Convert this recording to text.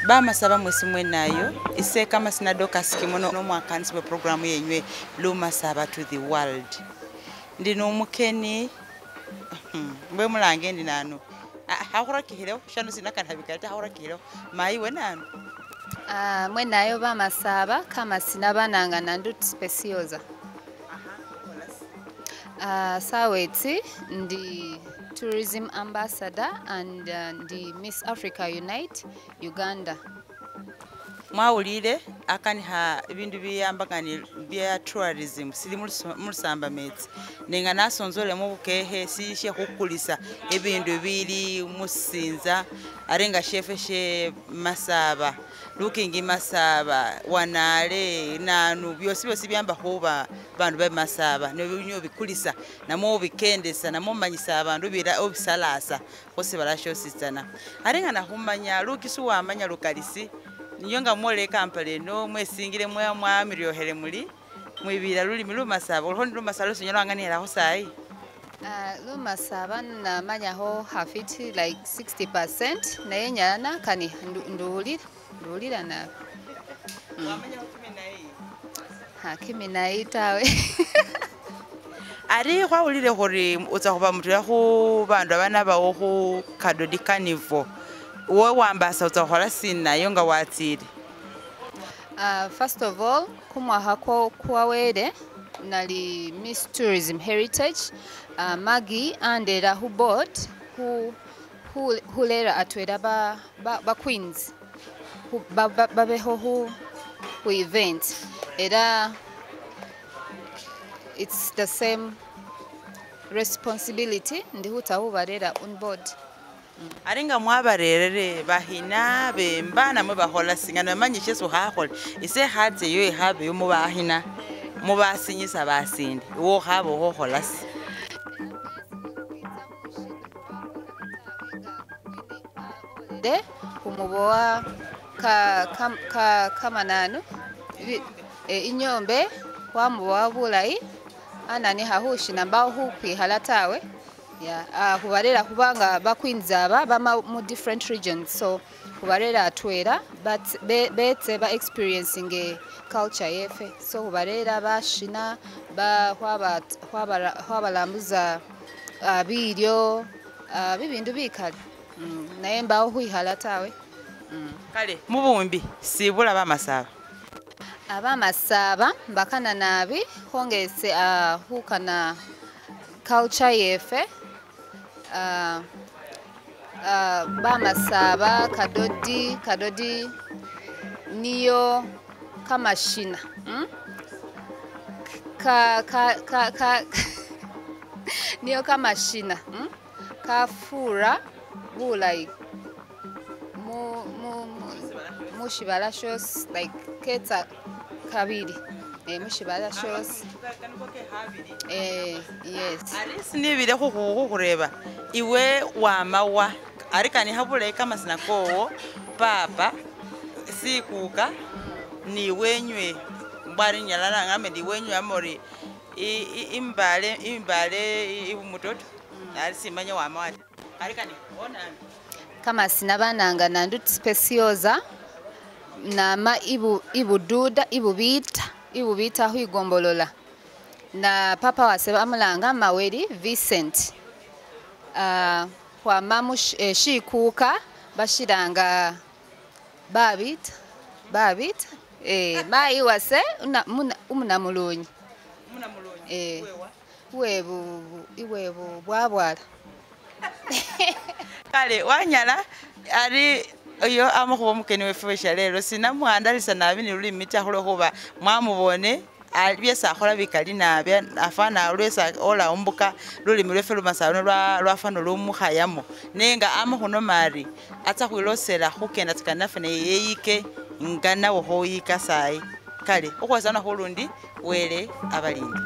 Bamasaba mwesi mwenayo ise kama sinadoka sikimono nomwakanisiwe programu yenywe Lumasaba to the world. Ndino umukeni mwe mulange ndi nano hakura kihiro shano sinakana habikata hakura kihiro maiwe nano mwenayo bamasaba kama sinabananga nandu speciosa. Saweti ndi tourism ambassador and the Miss Africa Unite Uganda. Mwaulile akani ha ibindu biyambagani bya tourism sili mulusamba meti ninga nasonzole mu bukehe sishe kukulisa ibindu bili musinza arenga shefeshe Masaba looking Masaba wanale nanu byose byamba hoba bandu ba Masaba nebinyo bikulisa namo bikendesa namo manyisa abantu bira obisalasa kose barasho sistana arenga nahumanya lukisu wamanya lukalisi Nyonga mwole kampale no mwesingire mwa miryohere muri mwibira lulimi Lumasaba uruhondi Lumasaba lusinyoro anganira ho sai Lumasaba na manya ho hafiti like 60% na yenyana kani ndulira na wamanya kimi na itawe ari kwaulire hori utsakuba muthu ya ho bandu abana bawo ho kadodi kanivo Wo wambasa utahora sina yonga watiri. First of all, kumwa hako kuwawede nali Miss Tourism Heritage Maggie andera who bought who later atweda ba queens who babeho who event era it's the same responsibility ndi hutahubarera on board. Aringa mwabarerere bahina bembana mwe bahola singana manyishe so hahol ise hatse yo habe yo mubahina mubasinyisa basindi wo habo ho holas de kumuboa kama nanu inyombe wamuboa bulai anani hahushi nambao hupi halatawe hubarera kubanga bakwinza bama mu different regions so hubarera atwera but betse ba experiencing a culture yefe so hubarera bashina ba hwabalambuza biryo bibindu bikali naye mbaho huihalatawe kale mubumbi sibula Bamasaba Abamasaba mbakana nabi hongese hukana culture yefe Bamasaba kadodi niyo kamashina niyo kamashina kafura bulai mushibala shows like ketsa kabiri mushibala shows yes arisi nibire kureba iwe wamawa arikani habule kama sinako papa sikuka ni wenywe mbari nyalala ngame ndi wenywe amori imbale ibumutoto arisi manya wamawa arikani ona kama sinabananga nandu speciosa na ma ibududa ibubita huigombolola na papa waseba amulanga maweri Vincent kwa mamu shikuka bashiranga babit mai wase umunamulunyi iwebu bwabwala kale wanyala ari oyo amakuba mukeni wefesha lero sinamwandalisa nabi ni lulimi tahulo kuba mwamubone albyesa akhola bikali nabya afana lwesa ola ombuka lulimi lwefe Lumasaba lwafano lumukhayamo nenga amakhuno mari atsa khwilosela khukenda tsikanafe yeyike ngana wo hoyika sai kale ukhwasana khulundi wele abalindi